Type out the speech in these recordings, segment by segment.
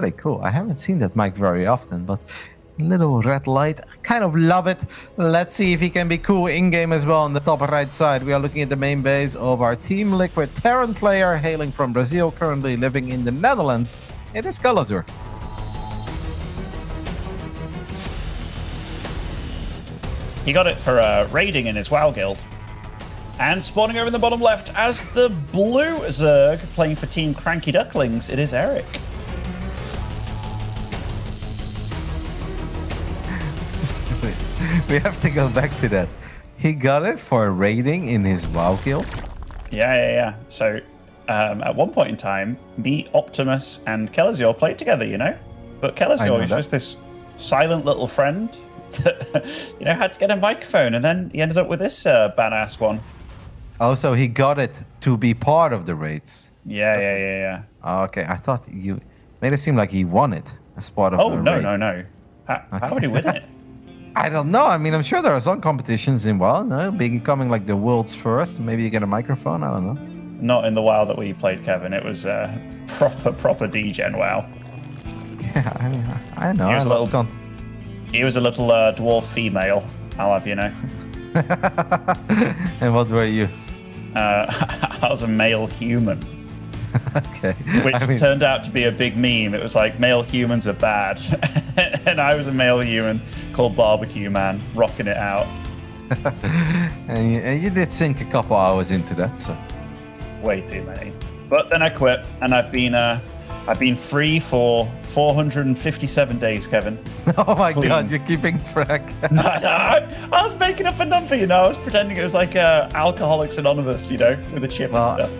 Pretty cool. I haven't seen that mic very often, but little red light. I kind of love it. Let's see if he can be cool in-game as well. On the top right side, we are looking at the main base of our Team Liquid Terran player, hailing from Brazil, currently living in the Netherlands. It is Kelazhur. He got it for raiding in his WoW guild. And spawning over in the bottom left as the blue Zerg playing for Team Cranky Ducklings, it is Erik. We have to go back to that. He got it for raiding in his WoW guild? Yeah. So at one point in time, me, Optimus, and Kelazhur played together, you know? But Kelazhur was just this silent little friend that, you know, had to get a microphone, and then he ended up with this badass one. Oh, so he got it to be part of the raids? Yeah. Oh, okay, I thought you made it seem like he won it as part of the raid. No. How would he win it? I don't know. I mean, I'm sure there are some competitions in WoW, no? Becoming like the world's first. Maybe you get a microphone. I don't know. Not in the WoW that we played, Kevin. It was proper D-Gen WoW. Yeah, I mean, I know. He was a little dwarf female, I'll have you know. And what were you? I was a male human. Okay. Which turned out to be a big meme. It was like, male humans are bad. And I was a male human called Barbecue Man, rocking it out. and you did sink a couple hours into that, so. Way too many. But then I quit, and I've been free for 457 days, Kevin. Oh my God, you're keeping track. No, I was making up a number, you know. I was pretending it was like Alcoholics Anonymous, you know, with a chip and stuff.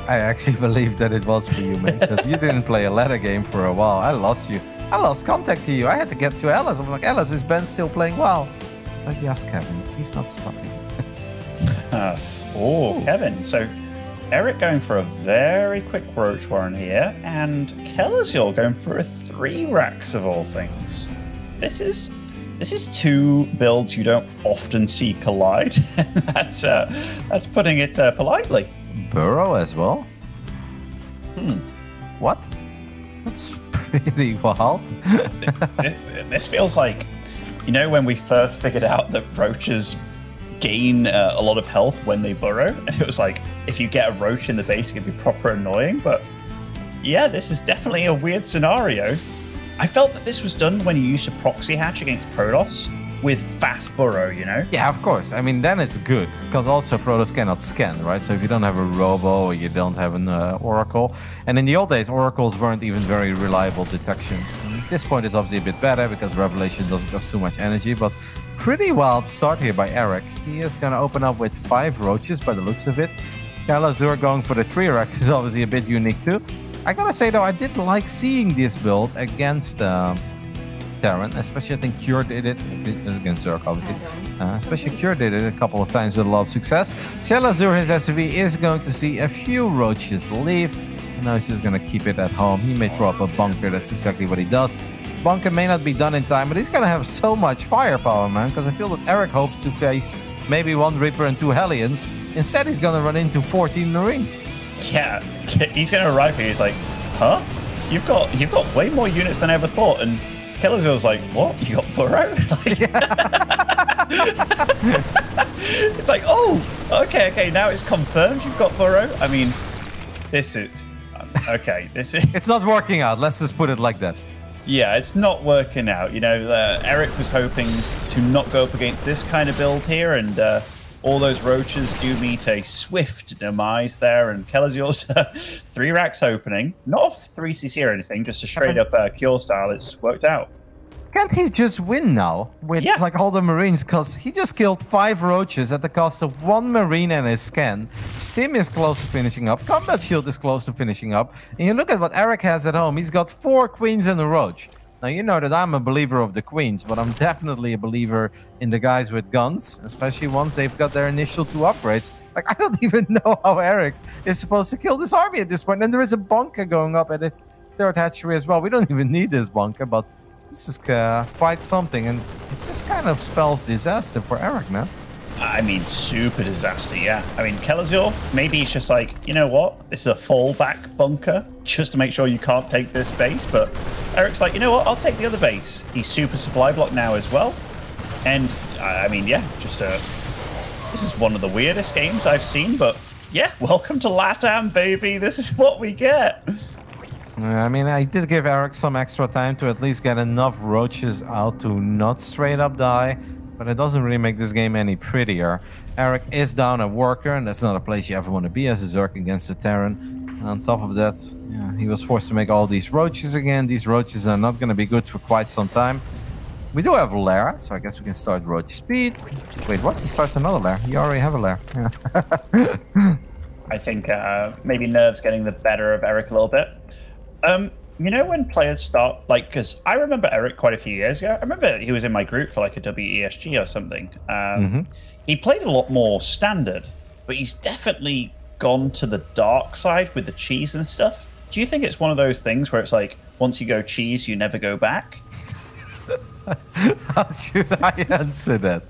I actually believe that it was for you, mate, because you didn't play a ladder game for a while. I lost you. I lost contact to you. I had to get to Alice. I'm like, Alice, is Ben still playing WoW? It's like, yes, Kevin. He's not stopping. Kevin. So Erik going for a very quick Roach Warren here, and Kelazhur going for a 3 racks of all things. This is two builds you don't often see collide. That's putting it politely. Burrow as well? What? That's pretty wild. This feels like, you know, when we first figured out that roaches gain a lot of health when they burrow, and it was like, if you get a roach in the base, it can be proper annoying. But yeah, this is definitely a weird scenario. I felt that this was done when you used a proxy hatch against Protoss with fast burrow, you know? Yeah, of course. I mean, then it's good, because also Protoss cannot scan, right? So if you don't have a Robo or you don't have an Oracle, and in the old days, Oracles weren't even very reliable detection. At this point, it's obviously a bit better because Revelation doesn't cost too much energy, but pretty wild start here by Erik. He is going to open up with 5 roaches by the looks of it. Kelazhur going for the 3 racks is obviously a bit unique too. I gotta say though, I did like seeing this build against Terran, especially I think Cure did it against Zerg, obviously. Especially Cure did it a couple of times with a lot of success. Kelazhur, his SV, is going to see a few roaches leave. And now he's just going to keep it at home. He may throw up a bunker. That's exactly what he does. Bunker may not be done in time, but he's going to have so much firepower, man. Because I feel that Erik hopes to face maybe 1 Reaper and 2 Hellions. Instead, he's going to run into 14 Marines. Yeah, he's going to arrive here. He's like, huh? You've got way more units than I ever thought. And Kelazhur's like, what? You got Burrow? It's like, oh, okay, now it's confirmed you've got Burrow. I mean, this is... Okay, this is... It's not working out. Let's just put it like that. Yeah, it's not working out. You know, Erik was hoping to not go up against this kind of build here, and all those roaches do meet a swift demise there, and Kelazhur's 3 racks opening. Not off 3CC or anything, just a straight up Cure style. It's worked out. Can't he just win now with like all the Marines? Because he just killed 5 roaches at the cost of 1 Marine and his scan. Stim is close to finishing up. Combat Shield is close to finishing up. And you look at what Erik has at home. He's got 4 Queens and a Roach. Now, you know that I'm a believer of the Queens, but I'm definitely a believer in the guys with guns, especially once they've got their initial 2 upgrades. Like, I don't even know how Erik is supposed to kill this army at this point. And there is a bunker going up at his 3rd hatchery as well. We don't even need this bunker, but this is quite something. And it just kind of spells disaster for Erik, man. I mean, super disaster, yeah. I mean, Kelazhur, maybe he's just like, you know what? This is a fallback bunker just to make sure you can't take this base. But Erik's like, you know what? I'll take the other base. He's super supply block now as well. And, I mean, yeah, just this is one of the weirdest games I've seen. But, yeah, welcome to LATAM, baby. This is what we get. I mean, I did give Erik some extra time to at least get enough roaches out to not straight up die. But it doesn't really make this game any prettier. Erik is down a worker, and that's not a place you ever want to be as a Zerg against a Terran. And on top of that, yeah, he was forced to make all these roaches again. These roaches are not going to be good for quite some time. We do have a lair, so I guess we can start roach speed. Wait, what? He starts another lair. You already have a lair. Yeah. I think maybe nerves getting the better of Erik a little bit. You know when players start, like, because I remember Erik quite a few years ago. I remember he was in my group for like a WESG or something. He played a lot more standard, but he's definitely gone to the dark side with the cheese and stuff. Do you think it's one of those things where it's like, once you go cheese, you never go back? How should I answer that?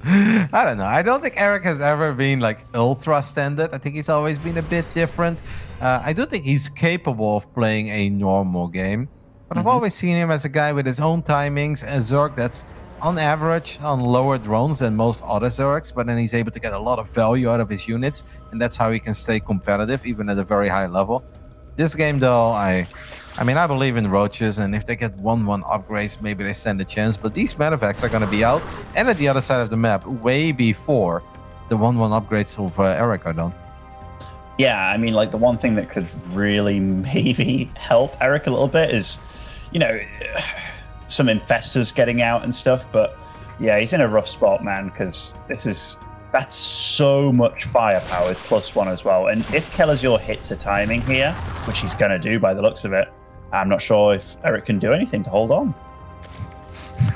I don't know. I don't think Erik has ever been like ultra standard. I think he's always been a bit different. I do think he's capable of playing a normal game, but I've always seen him as a guy with his own timings, a Zerg that's on average on lower drones than most other Zergs, but then he's able to get a lot of value out of his units, and that's how he can stay competitive even at a very high level. This game though, I mean, I believe in roaches, and if they get 1-1 upgrades, maybe they stand a chance, but these medevacts are going to be out and at the other side of the map way before the 1-1 upgrades of Erik are done. Yeah, I mean, like, the one thing that could really maybe help Erik a little bit is, you know, some infestors getting out and stuff. But yeah, he's in a rough spot, man, because that's so much firepower with +1 as well. And if Kelazhur hits a timing here, which he's going to do by the looks of it, I'm not sure if Erik can do anything to hold on.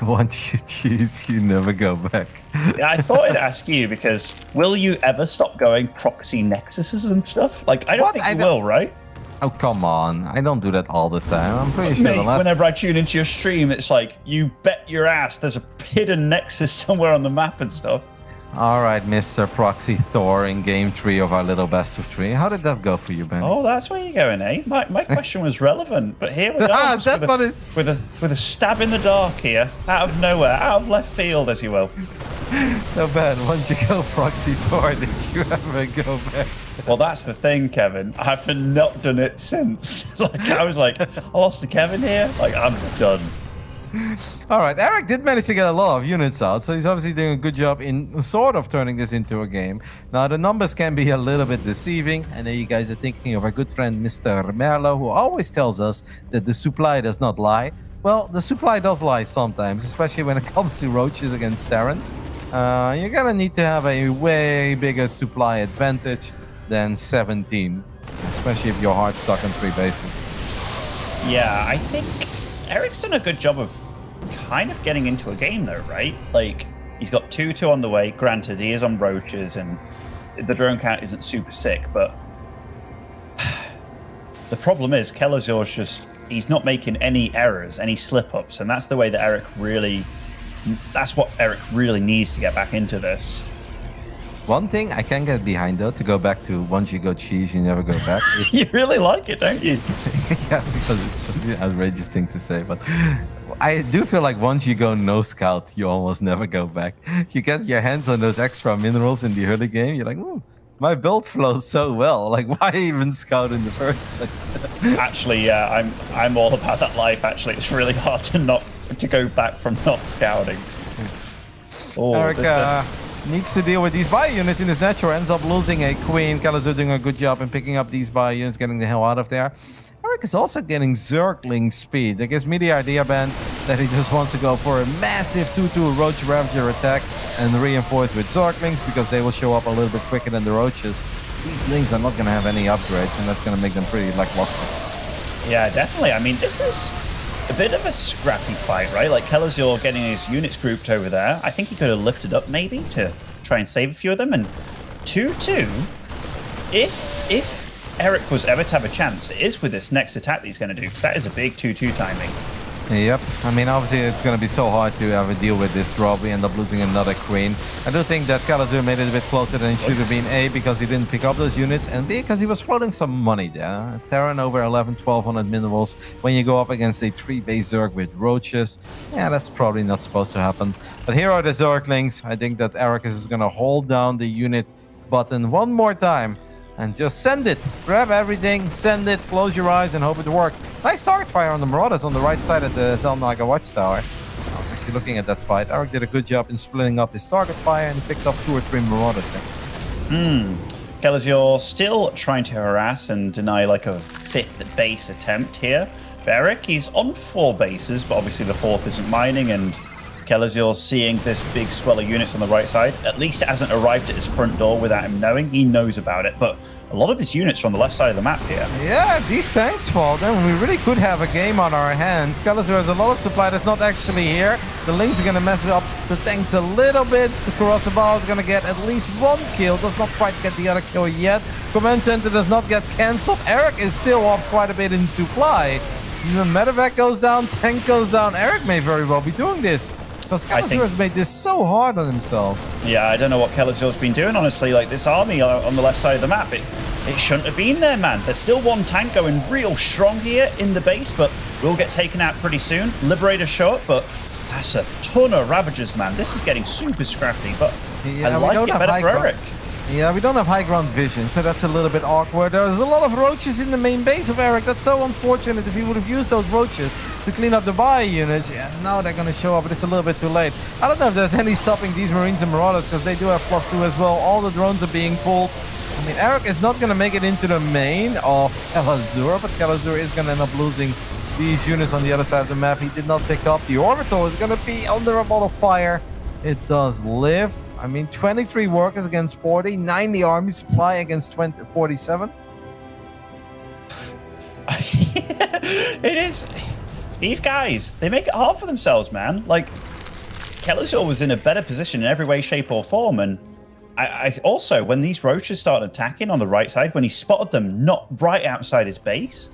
Once you choose, you never go back. Yeah, I thought I'd ask you, because will you ever stop going proxy nexuses and stuff? Like, I don't think you will, right? Oh, come on. I don't do that all the time. I'm pretty sure the last... Whenever I tune into your stream, it's like, you bet your ass there's a hidden nexus somewhere on the map and stuff. All right, Mr. Proxy Thor in game 3 of our little best of 3. How did that go for you, Ben? Oh, that's where you're going, eh? My question was relevant, but here we go. With a stab in the dark here, out of nowhere, out of left field, as you will. So, Ben, once you go Proxy Thor, did you ever go back? Well, that's the thing, Kevin. I've not done it since. Like, I was like, I lost to Kevin here. Like, I'm done. All right, Erik did manage to get a lot of units out, so he's obviously doing a good job in sort of turning this into a game. Now, the numbers can be a little bit deceiving. I know you guys are thinking of our good friend Mr. Merlo, who always tells us that the supply does not lie. Well, the supply does lie sometimes, especially when it comes to roaches against Terran. You're gonna need to have a way bigger supply advantage than 17, especially if you're hard stuck on 3 bases. Yeah, I think Erik's done a good job of kind of getting into a game, though, right? Like, he's got 2-2 on the way. Granted, he is on roaches, and the drone count isn't super sick, but the problem is Kelazhur's just, he's not making any errors, any slip-ups, and that's the way that that's what Erik really needs to get back into this. One thing I can get behind, though, to go back to once you go cheese, you never go back. You really like it, don't you? Yeah, because it's an outrageous thing to say, but I do feel like once you go no scout, you almost never go back. You get your hands on those extra minerals in the early game, you're like, my build flows so well. Like, why even scout in the first place? Actually, yeah, I'm all about that life. Actually, it's really hard to go back from not scouting. Oh, Erik needs to deal with these bio units in his natural, ends up losing a queen. Kelazhur doing a good job in picking up these bio units, getting the hell out of there. Erik is also getting Zergling speed. That gives me the idea, Ben, that he just wants to go for a massive 2-2 Roach Ravager attack and reinforce with Zerglings, because they will show up a little bit quicker than the Roaches. These Lings are not going to have any upgrades, and that's going to make them pretty lackluster. Yeah, definitely. I mean, this is a bit of a scrappy fight, right? Like, Kelazhur getting his units grouped over there. I think he could have lifted up maybe to try and save a few of them. And 2-2, if Erik was ever to have a chance, it is with this next attack that he's going to do, because that is a big 2-2 timing. Yep. I mean, obviously, it's going to be so hard to have a deal with this drop. We end up losing another queen. I do think that Kelazhur made it a bit closer than he should have been. A, because he didn't pick up those units, and B, because he was floating some money there. Terran over 11, 1200 minerals. When you go up against a 3-base Zerg with roaches, yeah, that's probably not supposed to happen. But here are the Zerglings. I think that Erik is going to hold down the unit button one more time. And just send it. Grab everything, send it, close your eyes, and hope it works. Nice target fire on the Marauders on the right side of the Zelnaga Watchtower. I was actually looking at that fight. Erik did a good job in splitting up his target fire and he picked up 2 or 3 Marauders there. Kelazhur still trying to harass and deny like a 5th base attempt here. Erik, he's on 4 bases, but obviously the 4th isn't mining, and Kelazhur seeing this big swell of units on the right side. At least it hasn't arrived at his front door without him knowing. He knows about it, but a lot of his units are on the left side of the map here. Yeah, if these tanks fall, then we really could have a game on our hands. Kelazhur has a lot of supply that's not actually here. The Lynx are going to mess up the tanks a little bit. The Kurosabao is going to get at least 1 kill. Does not quite get the other kill yet. Command Center does not get cancelled. Erik is still off quite a bit in supply. The medevac goes down, tank goes down. Erik may very well be doing this. Because Kelazhur has made this so hard on himself. Yeah, I don't know what Kelazhur's been doing, honestly. Like, this army on the left side of the map, it shouldn't have been there, man. There's still 1 tank going real strong here in the base, but will get taken out pretty soon. Liberators show up, but that's a ton of Ravagers, man. This is getting super scrappy, but yeah, I like it better for Erik. Yeah, we don't have high ground vision, so that's a little bit awkward. There's a lot of roaches in the main base of Erik. That's so unfortunate. If he would have used those roaches to clean up the bio units, yeah, now they're going to show up, but it's a little bit too late. I don't know if there's any stopping these Marines and Marauders, because they do have +2 as well. All the drones are being pulled. I mean, Erik is not going to make it into the main of Kelazhur, but Kelazhur is going to end up losing these units on the other side of the map. He did not pick up. The Orbital is going to be under a lot of fire. It does live. I mean, 23 workers against 40, 90 army supply against 47. It is. These guys, they make it hard for themselves, man. Like, Kelazhur was in a better position in every way, shape, or form. And I also, when these roaches started attacking on the right side, when he spotted them not right outside his base,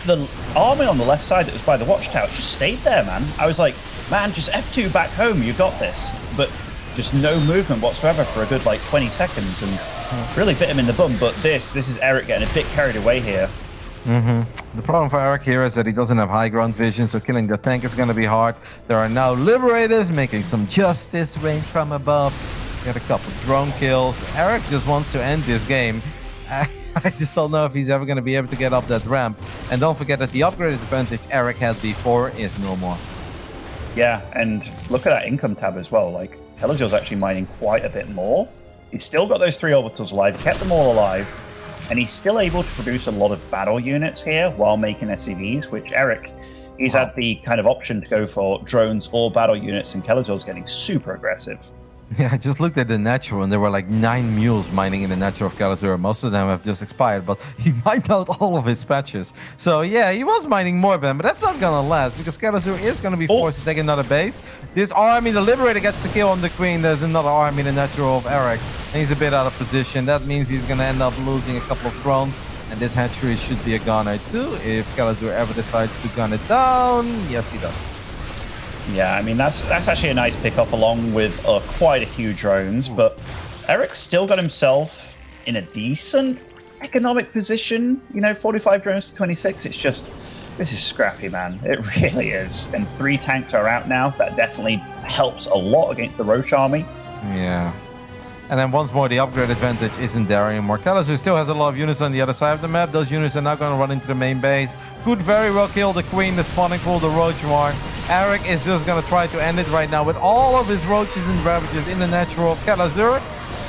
the army on the left side that was by the watchtower just stayed there, man. I was like, man, just F2 back home, you got this. But just no movement whatsoever for a good, like, 20 seconds, and really bit him in the bum. But this is Erik getting a bit carried away here. The problem for Erik here is that he doesn't have high ground vision, so killing the tank is going to be hard. There are now Liberators making some justice range from above. Get a couple drone kills. Erik just wants to end this game. I just don't know if he's ever going to be able to get up that ramp. And don't forget that the upgraded advantage Erik had before is no more. Yeah, and look at that income tab as well. Like, Kelazhur's actually mining quite a bit more. He's still got those 3 orbitals alive, kept them all alive, and he's still able to produce a lot of battle units here while making SCVs, which Erik, he's had the kind of option to go for drones or battle units, and Kelazhur's getting super aggressive. Yeah, I just looked at the natural, and there were like 9 mules mining in the natural of Kelazhur. Most of them have just expired, but he mined out all of his patches. So yeah, he was mining more, Ben, but that's not gonna last, because Kelazhur is gonna be forced to take another base. This army, the Liberator, gets the kill on the Queen. There's another army, the natural of Erik, and he's a bit out of position. That means he's gonna end up losing a couple of drones, and this hatchery should be a gunner too, if Kelazhur ever decides to gun it down. Yes, he does. Yeah, I mean, that's actually a nice pick-off along with quite a few drones, but Erik's still got himself in a decent economic position. You know, 45 drones to 26. It's just, this is scrappy, man. It really is. And 3 tanks are out now. That definitely helps a lot against the Roach army. Yeah. And then once more, the upgrade advantage isn't there anymore. Kelazhur still has a lot of units on the other side of the map. Those units are now going to run into the main base. Could very well kill the Queen, the spawning pool, the Roach war. Erik is just going to try to end it right now with all of his Roaches and Ravagers in the natural of Kelazhur.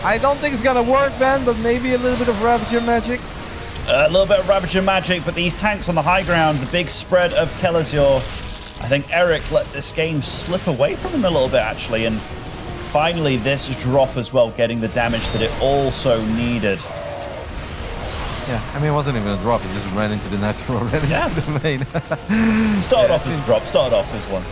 I don't think it's going to work, Ben, but maybe a little bit of Ravager magic. A little bit of Ravager magic, but these tanks on the high ground, the big spread of Kelazhur. I think Erik let this game slip away from him a little bit, actually, and finally, this drop as well, getting the damage that it also needed. Yeah, I mean, it wasn't even a drop. He just ran into the natural, ran into the main. Started off as a drop, started off as one.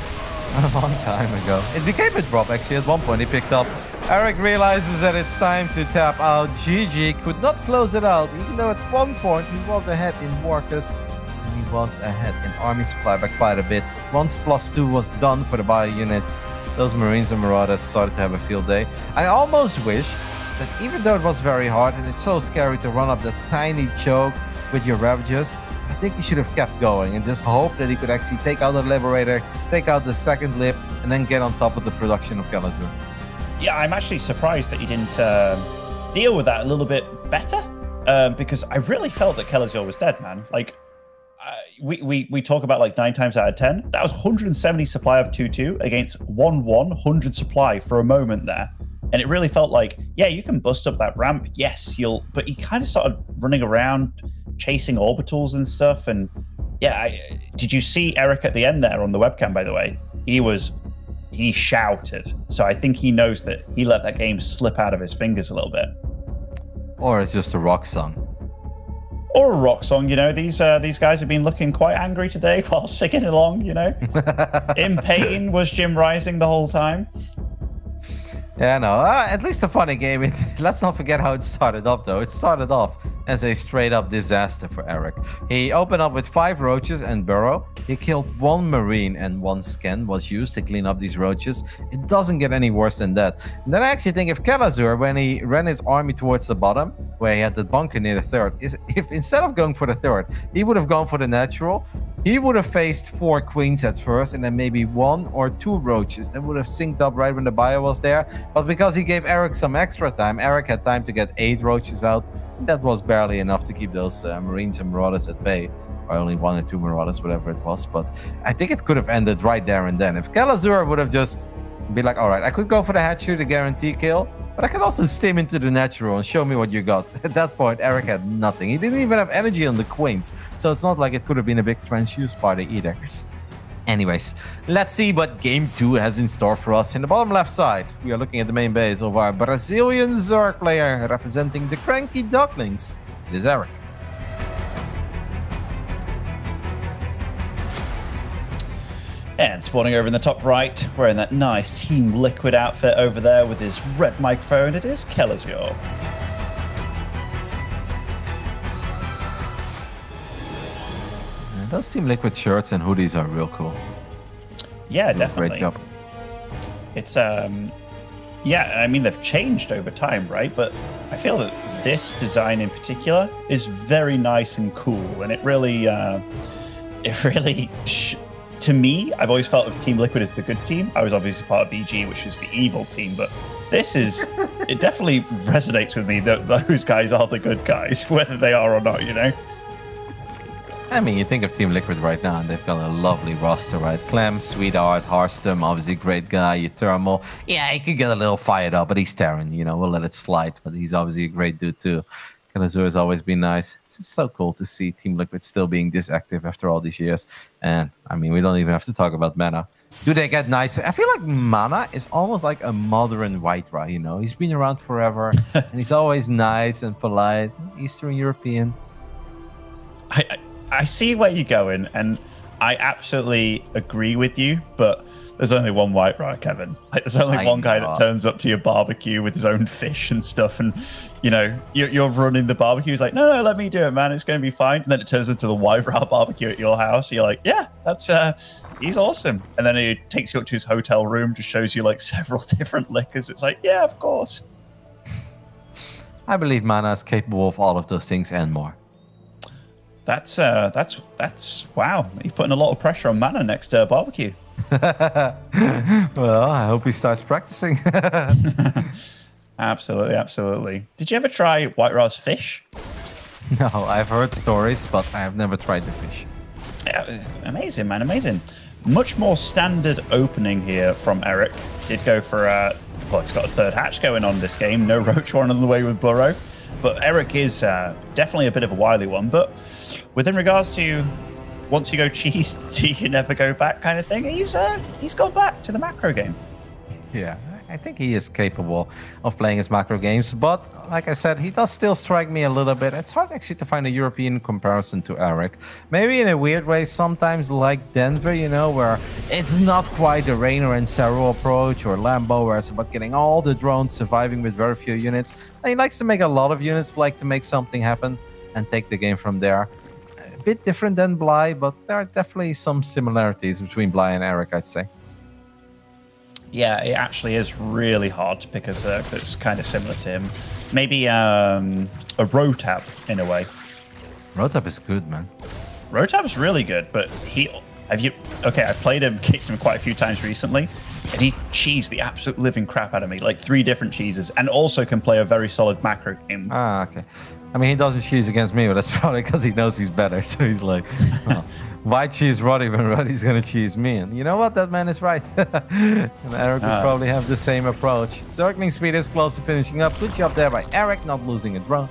A long time ago. It became a drop, actually. At one point, he picked up. Erik realizes that it's time to tap out. GG could not close it out, even though at one point he was ahead in workers. he was ahead in army supply by quite a bit. Once +2 was done for the bio units, those Marines and Marauders started to have a field day. I almost wish that even though it was very hard and it's so scary to run up that tiny choke with your Ravagers, I think he should have kept going and just hope that he could actually take out the Liberator, take out the second Lib, and then get on top of the production of Kelazhur. Yeah, I'm actually surprised that he didn't deal with that a little bit better, because I really felt that Kelazhur was dead, man. Like, we talk about like 9 times out of 10. That was 170 supply of 2-2 against 1-100 supply for a moment there. And it really felt like, yeah, you can bust up that ramp. Yes, but he kind of started running around, chasing orbitals and stuff. And yeah, did you see Erik at the end there on the webcam, by the way? He shouted. So I think he knows that he let that game slip out of his fingers a little bit. Or it's just a rock song. Or a rock song, you know. These guys have been looking quite angry today while singing along, you know. In pain was Jim Rising the whole time. Yeah, no, at least a funny game. Let's not forget how it started off, though. It started off as a straight-up disaster for Erik. He opened up with 5 roaches and burrow. He killed 1 Marine and 1 scan was used to clean up these roaches. It doesn't get any worse than that. And then I actually think if Kelazhur, when he ran his army towards the bottom, where he had the bunker near the third, if instead of going for the third, he would have gone for the natural, he would have faced 4 queens at first and then maybe 1 or 2 roaches that would have synced up right when the bio was there. But because he gave Erik some extra time, Erik had time to get 8 roaches out. That was barely enough to keep those Marines and Marauders at bay. Or only 1 or 2 Marauders, whatever it was. But I think it could have ended right there and then. If Kelazhur would have just been like, all right, I could go for the hatchery to guarantee kill, but I can also stim into the natural and show me what you got. At that point, Erik had nothing. He didn't even have energy on the queens. So it's not like it could have been a big transuse party either. Anyways, let's see what Game 2 has in store for us. In the bottom left side, we are looking at the main base of our Brazilian Zerg player representing the Cranky Ducklings. It is Erik. And spawning over in the top right, wearing that nice Team Liquid outfit over there with his red microphone, it is Kelazhur. Those Team Liquid shirts and hoodies are real cool. Yeah, definitely. Great job. It's yeah, I mean they've changed over time, right? But I feel that this design in particular is very nice and cool, and it really to me, I've always felt of Team Liquid as the good team. I was obviously part of EG, which is the evil team, but this is it definitely resonates with me that those guys are the good guys, whether they are or not, you know. I mean, you think of Team Liquid right now, and they've got a lovely roster, right? Clem, Sweetheart, Harstem, obviously great guy. Thermal, yeah, he could get a little fired up, but he's Terran, you know, we'll let it slide. But he's obviously a great dude too. Kelazhur has always been nice. It's just so cool to see Team Liquid still being this active after all these years. And I mean, we don't even have to talk about mana. Do they get nice? I feel like Mana is almost like a modern Whiterun, you know? He's been around forever, and he's always nice and polite, Eastern European. I see where you're going, and I absolutely agree with you, but there's only one Whiterun, Kevin. Like, there's only one guy that turns up to your barbecue with his own fish and stuff, and, you know, you're running the barbecue. He's like, no, let me do it, man. It's going to be fine. And then it turns into the Whiterun barbecue at your house. You're like, yeah, that's he's awesome. And then he takes you up to his hotel room, just shows you, like, several different liquors. It's like, yeah, of course. I believe Mana is capable of all of those things and more. That's wow. You're putting a lot of pressure on Mana next barbecue. Well, I hope he starts practicing. Absolutely, absolutely. Did you ever try Whiterun's fish? No, I've heard stories, but I have never tried the fish. Yeah, amazing, man, amazing. Much more standard opening here from Erik. Did go for well, he's got a third hatch going on this game. No Roach one on the way with Burrow. But Erik is definitely a bit of a wily one. But within regards to once you go cheese, do you never go back kind of thing, he's gone back to the macro game. Yeah, I think he is capable of playing his macro games. But like I said, he does still strike me a little bit. It's hard actually to find a European comparison to Erik. Maybe in a weird way, sometimes like Denver, you know, where it's not quite the Rainer and Saru approach, or Lambo, where it's about getting all the drones surviving with very few units. And he likes to make a lot of units, like to make something happen and take the game from there. bit different than Bly, but there are definitely some similarities between Bly and Erik, I'd say. Yeah, it actually is really hard to pick a Zerg that's kind of similar to him. Maybe a Rotab in a way. Rotab is good, man. Rotab's really good, but I've played him, kicked him quite a few times recently, and he cheesed the absolute living crap out of me, like 3 different cheeses, and also can play a very solid macro game. Ah, okay. I mean, he doesn't cheese against me, but that's probably because he knows he's better. So he's like, oh, why cheese Roddy when Roddy's going to cheese me? And you know what? That man is right. And Erik would probably have the same approach. Zergling speed is close to finishing up. Good job there by Erik, not losing a drone.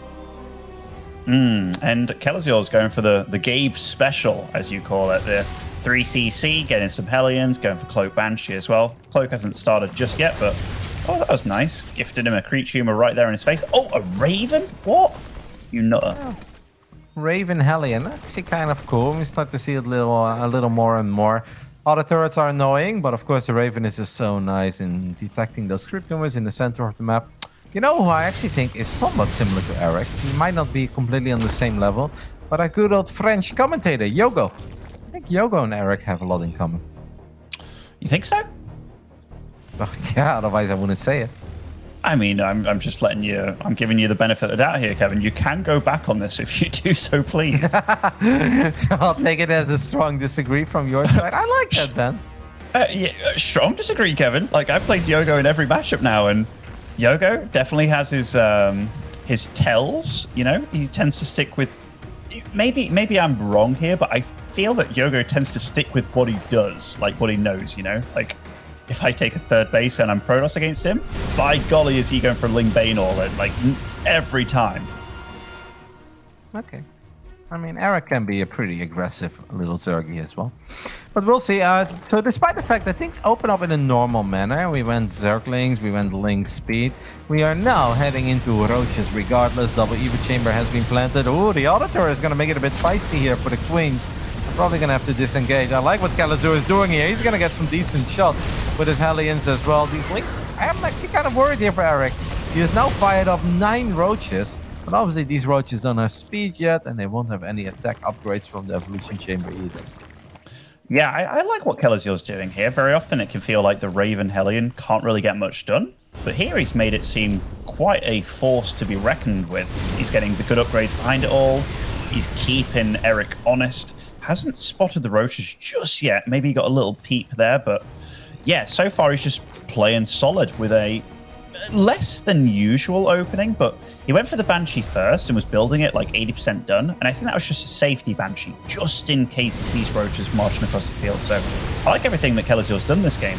And Kelazhur's going for the Gabe special, as you call it, the 3cc, getting some Hellions, going for Cloak Banshee as well. Cloak hasn't started just yet, but oh, that was nice. Gifted him a Creature Humor right there in his face. Oh, a Raven? What? You nutter. Yeah. Raven Hellion, actually kind of cool. We start to see it a little more and more. Other turrets are annoying, but of course the Raven is just so nice in detecting those Crypt Humors in the center of the map. You know who I actually think is somewhat similar to Erik? He might not be completely on the same level, but our good old French commentator, Yogo. I think Yogo and Erik have a lot in common. You think so? Well, yeah, otherwise I wouldn't say it. I mean, I'm just letting you, I'm giving you the benefit of the doubt here, Kevin. You can go back on this if you do so, please. So I'll take it as a strong disagree from your side. I like that, Ben. Yeah, strong disagree, Kevin. Like, I've played Yogo in every matchup now, and Yogo definitely has his tells, you know? He tends to stick with... Maybe I'm wrong here, but I feel that Yogo tends to stick with what he does, like what he knows, you know? Like, if I take a third base and I'm Protoss against him, by golly, is he going for Ling Bane all in, like, every time. Okay. I mean, Erik can be a pretty aggressive little Zergy as well. But we'll see. So despite the fact that things open up in a normal manner, we went Zerglings, we went Ling Speed, we are now heading into Roaches regardless. Double Eva Chamber has been planted. Ooh, the Auditor is going to make it a bit feisty here for the Queens. Probably going to have to disengage. I like what Kelazhur is doing here. He's going to get some decent shots with his Hellions as well. These Lings, I am actually kind of worried here for Erik. He has now fired up 9 Roaches. But obviously these Roaches don't have speed yet, and they won't have any attack upgrades from the Evolution Chamber either. Yeah, I like what Kelazhur's doing here. Very often it can feel like the Raven Hellion can't really get much done. But here he's made it seem quite a force to be reckoned with. He's getting the good upgrades behind it all. He's keeping Erik honest. Hasn't spotted the Roaches just yet. Maybe he got a little peep there, but yeah, so far he's just playing solid with a less than usual opening, but he went for the Banshee first and was building it like 80% done, and I think that was just a safety Banshee, just in case he sees Roaches marching across the field. So I like everything that Kelazhur's done this game.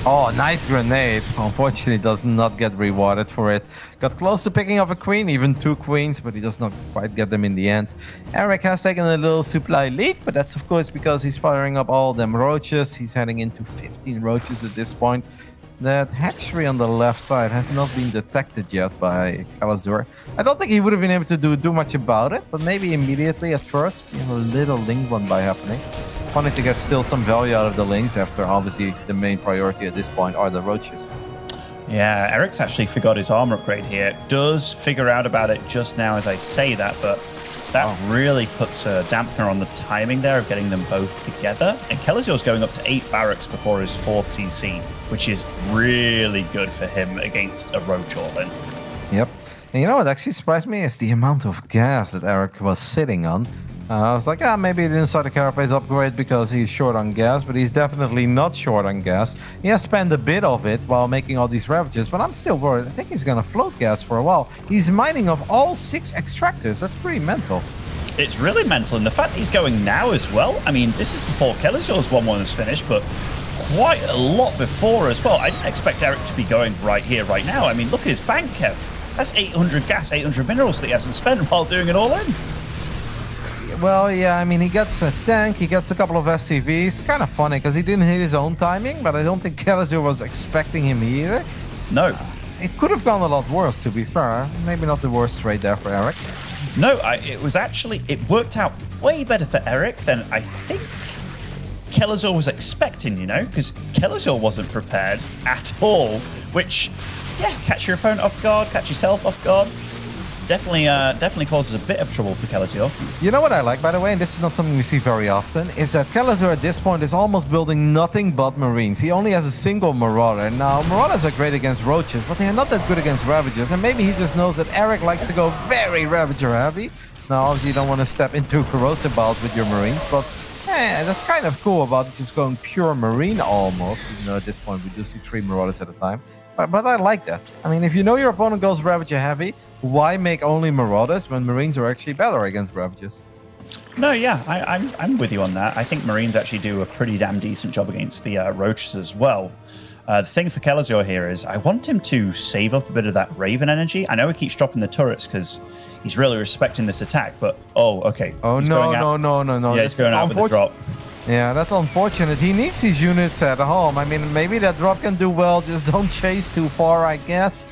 Oh, nice grenade. Unfortunately, does not get rewarded for it. Got close to picking up a queen, even 2 queens, but he does not quite get them in the end. Erik has taken a little supply lead, but that's of course because he's firing up all them Roaches. He's heading into 15 Roaches at this point. That hatchery on the left side has not been detected yet by Kelazhur. I don't think he would have been able to do much about it, but maybe immediately at first, we have a little Ling run by happening. Funny to get still some value out of the Lings after obviously the main priority at this point are the Roaches. Yeah, Erik's actually forgot his armor upgrade here. Does figure out about it just now as I say that, but that really puts a dampener on the timing there of getting them both together. And Kelazhur's going up to 8 barracks before his 4th CC, which is really good for him against a Roach all-in. Yep. And you know what actually surprised me is the amount of gas that Erik was sitting on. I was like, maybe he didn't start the Carapace upgrade because he's short on gas, but he's definitely not short on gas. He has spent a bit of it while making all these Ravages, but I'm still worried. I think he's going to float gas for a while. He's mining off all 6 extractors. That's pretty mental. It's really mental, and the fact he's going now as well. I mean, this is before Kelazhur's 1-1 is finished, but quite a lot before as well. I didn't expect Erik to be going right here, right now. I mean, look at his bank, Kev. That's 800 gas, 800 minerals that he hasn't spent while doing it all in. Well, yeah, I mean, he gets a tank, he gets a couple of SCVs. Kind of funny, because he didn't hit his own timing, but I don't think Kelazhur was expecting him either. No. It could have gone a lot worse, to be fair. Maybe not the worst trade there for Erik. No, it was actually, it worked out way better for Erik than I think Kelazhur was expecting, you know, because Kelazhur wasn't prepared at all, which, yeah, catch your opponent off guard, catch yourself off guard. definitely causes a bit of trouble for Kelazhur. You know what I like, by the way, and this is not something we see very often, is that Kelazhur at this point is almost building nothing but Marines. He only has a single Marauder. Now, Marauders are great against Roaches, but they are not that good against Ravagers, and maybe he just knows that Erik likes to go very Ravager heavy. Now, obviously, you don't want to step into corrosive battles with your Marines, but that's kind of cool about just going pure Marine almost, even though at this point we do see 3 Marauders at a time. But I like that. I mean, if you know your opponent goes Ravager heavy, why make only Marauders when Marines are actually better against Ravagers? No, yeah, I'm with you on that. I think Marines actually do a pretty damn decent job against the Roaches as well. The thing for Kelazhur here is I want him to save up a bit of that Raven energy. I know he keeps dropping the turrets because he's really respecting this attack, but okay. Oh, no. Yeah, he's going out with the drop. Yeah, that's unfortunate. He needs these units at home. I mean, maybe that drop can do well. Just don't chase too far, I guess.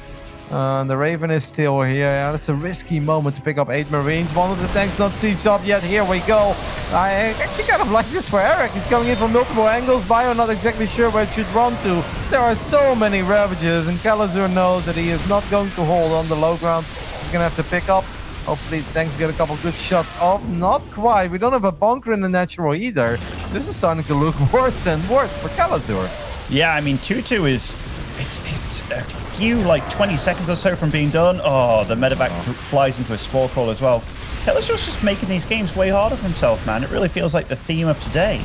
The Raven is still here. Yeah, that's a risky moment to pick up 8 Marines. One of the tanks not sieged up yet. Here we go. I actually kind of like this for Erik. He's going in from multiple angles. Bio not exactly sure where it should run to. There are so many Ravagers, and Kelazhur knows that he is not going to hold on the low ground. He's going to have to pick up. Hopefully the tanks get a couple good shots off. Not quite. We don't have a bunker in the natural either. This is starting to look worse and worse for Kelazhur. Yeah, I mean, 2-2 is... It's a few, like 20 seconds or so from being done. Oh, the medevac flies into a spore crawl as well. Kelazhur's just making these games way harder for himself, man. It really feels like the theme of today.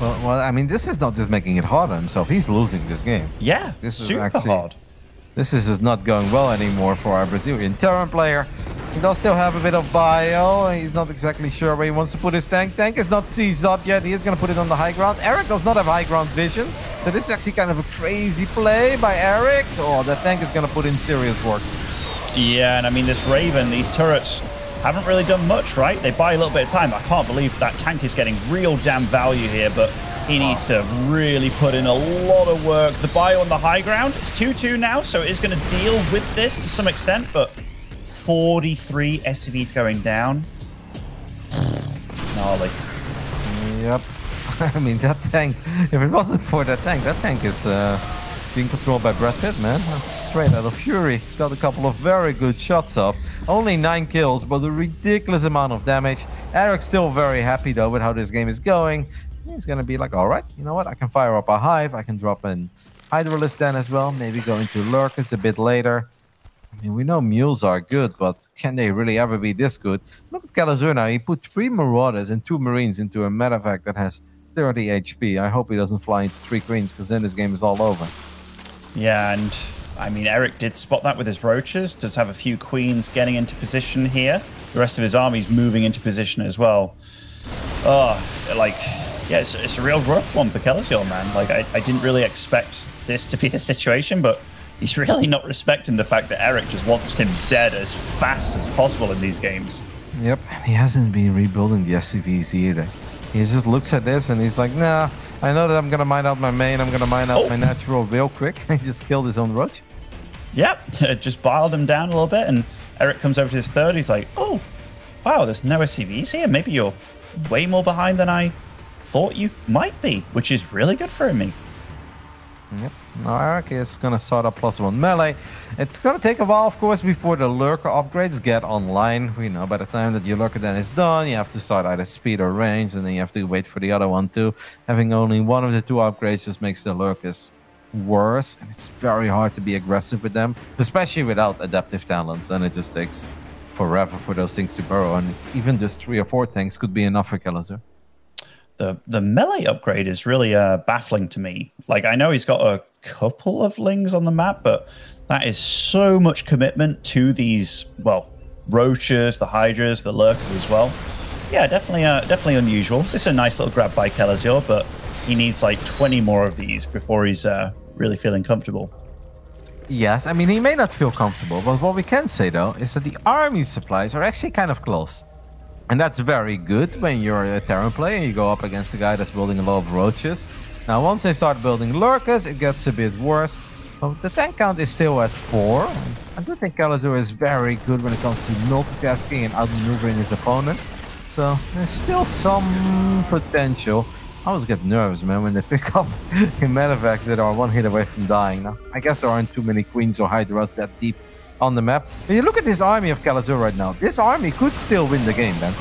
Well, I mean, this is not just making it harder himself. He's losing this game. Yeah, this is super actually hard. This is just not going well anymore for our Brazilian Terran player. He does still have a bit of bio. He's not exactly sure where he wants to put his tank. Tank is not sieged up yet. He is going to put it on the high ground. Erik does not have high ground vision. So this is actually kind of a crazy play by Erik. Oh, that tank is going to put in serious work. Yeah, and I mean, this Raven, these turrets haven't really done much, right? They buy a little bit of time. I can't believe that tank is getting real damn value here, but he needs to really put in a lot of work. The bio on the high ground, it's 2-2 now, so it is going to deal with this to some extent, but 43 SCVs going down. Gnarly. Yep. I mean, that tank, if it wasn't for that tank is being controlled by Brad Pitt, man. That's straight out of Fury. Got a couple of very good shots off. Only 9 kills, but a ridiculous amount of damage. Erik's still very happy, though, with how this game is going. He's going to be like, all right, you know what? I can fire up a Hive. I can drop in Hydralisk then as well. Maybe go into Lurkus a bit later. I mean, we know mules are good, but can they really ever be this good? Look at Kelazhur now. He put 3 Marauders and 2 Marines into a medevac that has 30 HP. I hope he doesn't fly into 3 Queens, because then this game is all over. Yeah, and I mean, Erik did spot that with his Roaches. Does have a few Queens getting into position here. The rest of his army's moving into position as well. Yeah, it's a real rough one for Kelazhur, man. Like, I didn't really expect this to be the situation, but he's really not respecting the fact that Erik just wants him dead as fast as possible in these games. Yep, and he hasn't been rebuilding the SCVs either. He just looks at this and he's like, nah, I know that I'm going to mine out my main, I'm going to mine out my natural real quick. He just killed his own Roach. Yep, just biled him down a little bit, and Erik comes over to his third. He's like, oh, wow, there's no SCVs here. Maybe you're way more behind than I thought you might be, which is really good for me. Yep. Now Erik is going to start up +1 melee. It's going to take a while, of course, before the lurker upgrades get online. We know by the time that your lurker then is done, you have to start either speed or range, and then you have to wait for the other one too. Having only one of the 2 upgrades just makes the lurkers worse, and it's very hard to be aggressive with them, especially without adaptive talents. Then it just takes forever for those things to burrow, and even just 3 or 4 tanks could be enough for Kelazhur. The melee upgrade is really baffling to me. Like, I know he's got a couple of lings on the map, but that is so much commitment to these, well, Roaches, the Hydras, the Lurkers as well. Yeah, definitely unusual. This is a nice little grab by Kelazhur, but he needs like 20 more of these before he's really feeling comfortable. Yes, I mean, he may not feel comfortable, but what we can say, though, is that the army supplies are actually kind of close. And that's very good when you're a Terran player and you go up against a guy that's building a lot of Roaches. Now, once they start building Lurkers, it gets a bit worse. But the tank count is still at 4. I do think Kelazhur is very good when it comes to multitasking and outmaneuvering his opponent. So there's still some potential. I always get nervous, man, when they pick up in medevacs that are 1 hit away from dying. Now, I guess there aren't too many Queens or Hydras that deep on the map. When you look at this army of Kelazhur right now, this army could still win the game, man.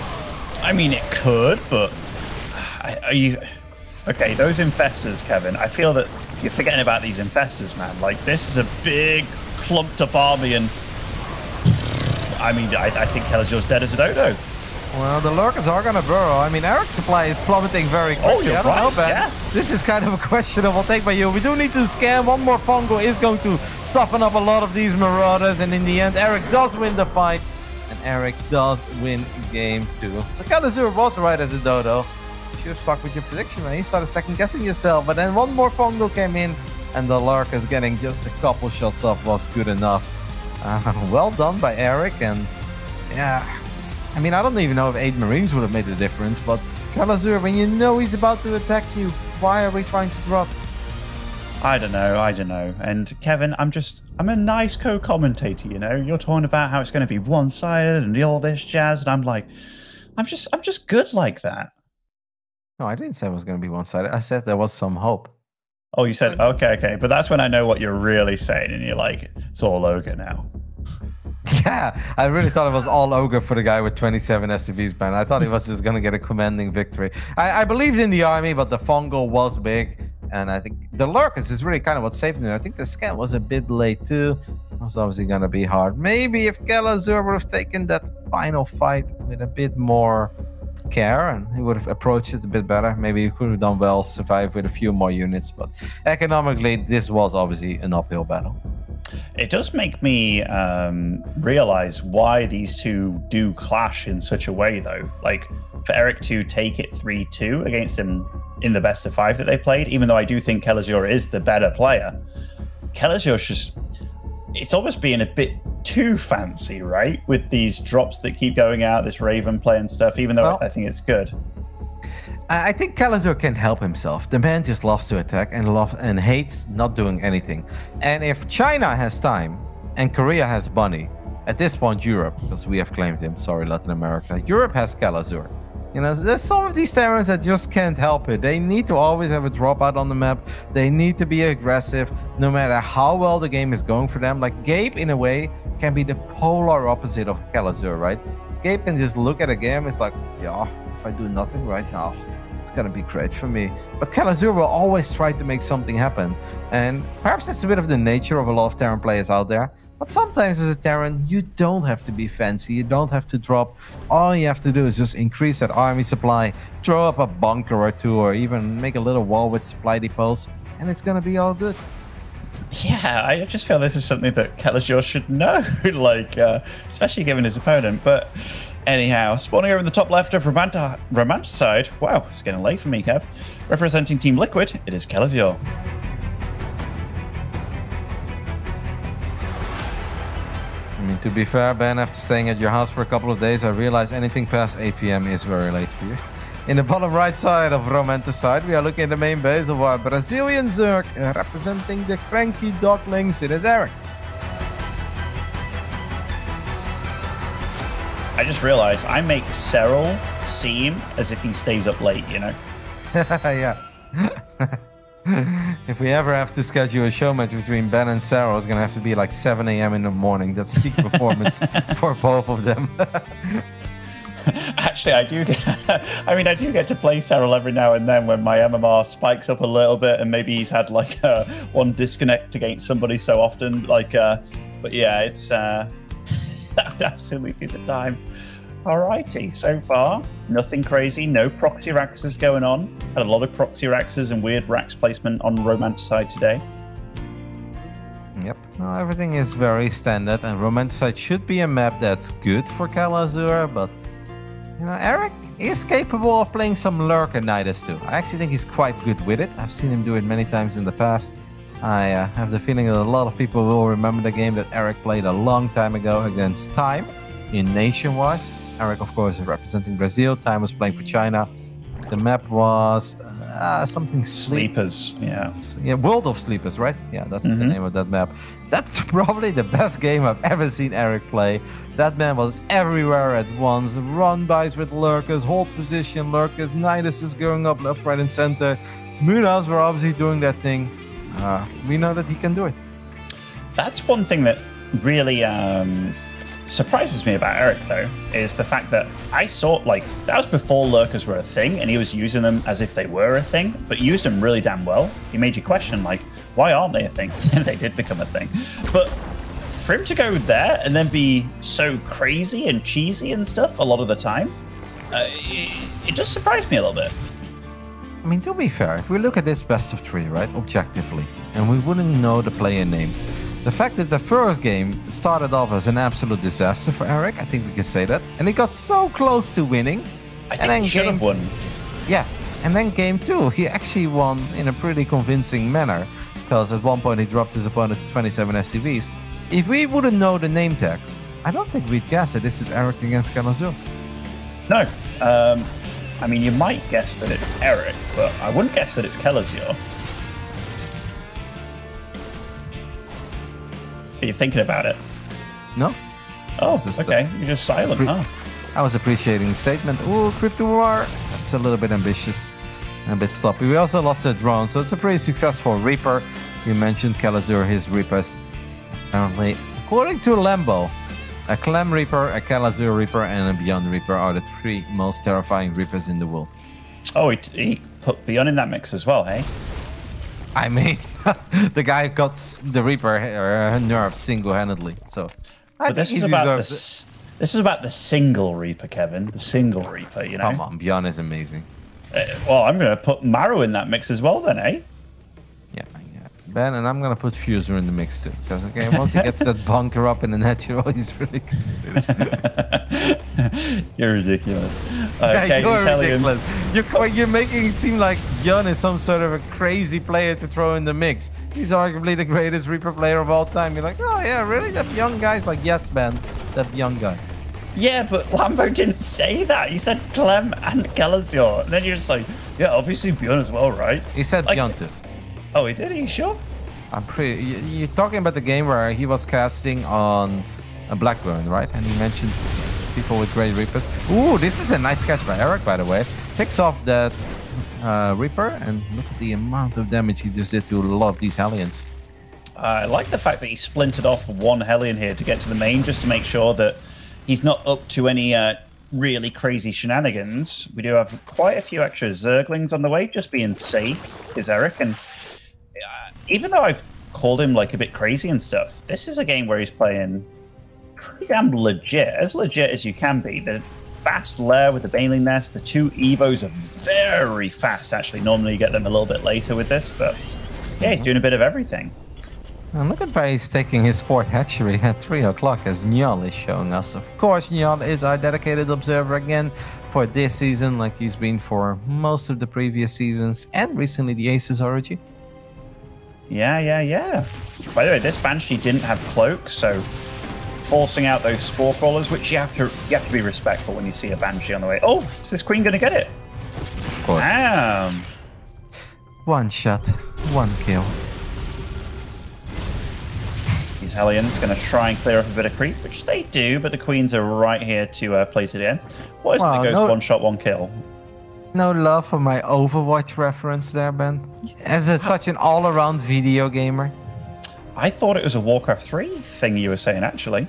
I mean, it could, but are you... Okay, those infestors, Kevin, I feel that you're forgetting about these infestors, man. Like, this is a big, clumped-up army, and... I mean, I think Kelazhur's dead as a dodo. Well, the lurkers are going to burrow. I mean, Erik's supply is plummeting very quickly. Oh, you're I don't know, right, Ben. yeah. This is kind of a questionable take by you. We do need to scan. One more Fungo is going to soften up a lot of these Marauders. And in the end, Erik does win the fight. And Erik does win game 2. So Kelazhur was right as a dodo. You should have stuck with your prediction, man. You started second-guessing yourself. But then one more Fungo came in. And the lurkers getting just a couple shots off was good enough. Well done by Erik. And yeah... I mean, I don't even know if 8 Marines would have made a difference, but Kelazhur, when you know he's about to attack you, why are we trying to drop? I don't know. And Kevin, I'm a nice co-commentator, you know? You're talking about how it's going to be one-sided and all this jazz, and I'm like, I'm just good like that. No, I didn't say it was going to be one-sided. I said there was some hope. Oh, you said, okay. But that's when I know what you're really saying, and you're like, it's all ogre now. Yeah, I really thought it was all ogre for the guy with 27 SCVs, man. I thought he was just going to get a commanding victory. I believed in the army, but the Fungo was big. And I think the lurkers is really kind of what saved me. I think the scan was a bit late too. It was obviously going to be hard. Maybe if Kelazhur would have taken that final fight with a bit more care and he would have approached it a bit better, maybe he could have done well, survived with a few more units. But economically, this was obviously an uphill battle. It does make me realize why these two do clash in such a way, though. Like, for Erik to take it 3-2 against him in the best of 5 that they played, even though I do think Kelazhur is the better player, Kelazhur's just... It's almost being a bit too fancy, right? With these drops that keep going out, this Raven play and stuff, even though I think it's good. I think Kelazhur can help himself. The man just loves to attack and hates not doing anything. And if China has time and Korea has Bunny, at this point Europe, because we have claimed him, sorry Latin America, Europe has Kelazhur. You know, there's some of these Terrans that just can't help it. They need to always have a dropout on the map. They need to be aggressive, no matter how well the game is going for them. Like Gabe, in a way, can be the polar opposite of Kelazhur, right? Gabe can just look at a game, it's like, yeah, if I do nothing right now, it's gonna be great for me. But Kelazhur will always try to make something happen. And perhaps it's a bit of the nature of a lot of Terran players out there. But sometimes as a Terran, you don't have to be fancy. You don't have to drop. All you have to do is just increase that army supply, throw up a bunker or two, or even make a little wall with supply depots, and it's gonna be all good. Yeah, I just feel this is something that Kelazhur should know, like, especially given his opponent. But anyhow, spawning over in the top left of Romanticide. Wow, it's getting late for me, Kev. Representing Team Liquid, it is Kelazhur. I mean, to be fair, Ben, after staying at your house for a couple of days, I realized anything past 8 p.m. is very late for you. In the bottom right side of Romanticide, we are looking at the main base of our Brazilian Zerg, representing the cranky doglings. It is Erik. I just realized I make Cyril seem as if he stays up late, you know? Yeah. If we ever have to schedule a show match between Ben and Sarah, it's going to have to be like 7 a.m. in the morning. That's peak performance for both of them. Actually, I do get to play Cyril every now and then when my MMR spikes up a little bit, and maybe he's had like one disconnect against somebody so often. Like, but yeah, it's that would absolutely be the time. Alrighty, so far nothing crazy, no proxy raxes going on. Had a lot of proxy raxes and weird rax placement on Romanticide today. Yep, no, everything is very standard, and Romanticide should be a map that's good for Kelazhur, but you know, Erik is capable of playing some Lurker Nidus too. I actually think he's quite good with it. I've seen him do it many times in the past. I have the feeling that a lot of people will remember the game that Erik played a long time ago against Time in Nation-wise. Erik, of course, is representing Brazil. Time was playing for China. The map was something Sleepers, yeah. Yeah, World of Sleepers, right? Yeah, that's the name of that map. That's probably the best game I've ever seen Erik play. That man was everywhere at once. Run-bys with lurkers, hold position lurkers, Nidus is going up left, right, and center. Munas were obviously doing that thing. We know that he can do it. That's one thing that really surprises me about Erik, though, is the fact that I saw, like, that was before lurkers were a thing, and he was using them as if they were a thing, but used them really damn well. He made you question, like, why aren't they a thing? They did become a thing. But for him to go there and then be so crazy and cheesy and stuff a lot of the time, it just surprised me a little bit. I mean, to be fair, if we look at this best of 3, right, objectively, and we wouldn't know the player names, the fact that the first game started off as an absolute disaster for Erik, I think we can say that, and he got so close to winning. I think he should have won. Yeah, and then game 2, he actually won in a pretty convincing manner, because at one point he dropped his opponent to 27 SCVs. If we wouldn't know the name tags, I don't think we'd guess that this is Erik against Kelazhur. No. I mean, you might guess that it's Erik, but I wouldn't guess that it's Kelazhur. Are you thinking about it? No. Oh, okay. You're just silent, huh? I was appreciating the statement. Ooh, Crypto War. That's a little bit ambitious and a bit sloppy. We also lost a drone, so it's a pretty successful Reaper. You mentioned Kelazhur, his Reapers. Apparently, according to Lambo, a Clem Reaper, a Kelazhur Reaper, and a Beyond Reaper are the 3 most terrifying Reapers in the world. Oh, he put Beyond in that mix as well, hey? I mean, the guy got the Reaper nerfed single-handedly, so... But this is about the single Reaper, Kevin. The single Reaper, you know? Come on, Beyond is amazing. Well, I'm going to put Maru in that mix as well then, eh? Yeah. Ben, and I'm going to put Fuser in the mix too. Because, okay, once he gets that bunker up in the natural, he's really good. You're ridiculous. Okay, you're ridiculous. You're making it seem like Beyond is some sort of a crazy player to throw in the mix. He's arguably the greatest Reaper player of all time. You're like, oh yeah, really? That young guy's like, yes, Ben, that young guy. Yeah, but Lambo didn't say that. He said Clem and Kelazhur. And then you're just like, yeah, obviously Beyond as well, right? He said like, Beyond too. Oh, he did? Are you sure? I'm pretty... You're talking about the game where he was casting on a Blackburn, right? And he mentioned people with great Reapers. Ooh, this is a nice catch by Erik, by the way. Picks off that Reaper, and look at the amount of damage he just did to a lot of these Hellions. I like the fact that he splintered off one Hellion here to get to the main, just to make sure that he's not up to any really crazy shenanigans. We do have quite a few extra Zerglings on the way, just being safe is Erik. And even though I've called him like a bit crazy and stuff, this is a game where he's playing pretty damn legit as you can be. The fast lair with the Baneling Nest, the 2 Evos are very fast actually. Normally you get them a little bit later with this, but yeah, he's doing a bit of everything. And look at where he's taking his 4th hatchery at 3 o'clock, as Njal is showing us. Of course, Njal is our dedicated observer again for this season, like he's been for most of the previous seasons, and recently the Aces Origin. Yeah. By the way, this Banshee didn't have cloaks, so forcing out those spore crawlers, which you have to be respectful when you see a Banshee on the way. Oh, is this Queen going to get it? Of course. Damn. 1 shot, 1 kill. These Hellions going to try and clear up a bit of creep, which they do, but the Queens are right here to place it in. What is it that goes 1 shot, 1 kill? No love for my Overwatch reference there, Ben. As such an all-around video gamer. I thought it was a Warcraft 3 thing you were saying, actually.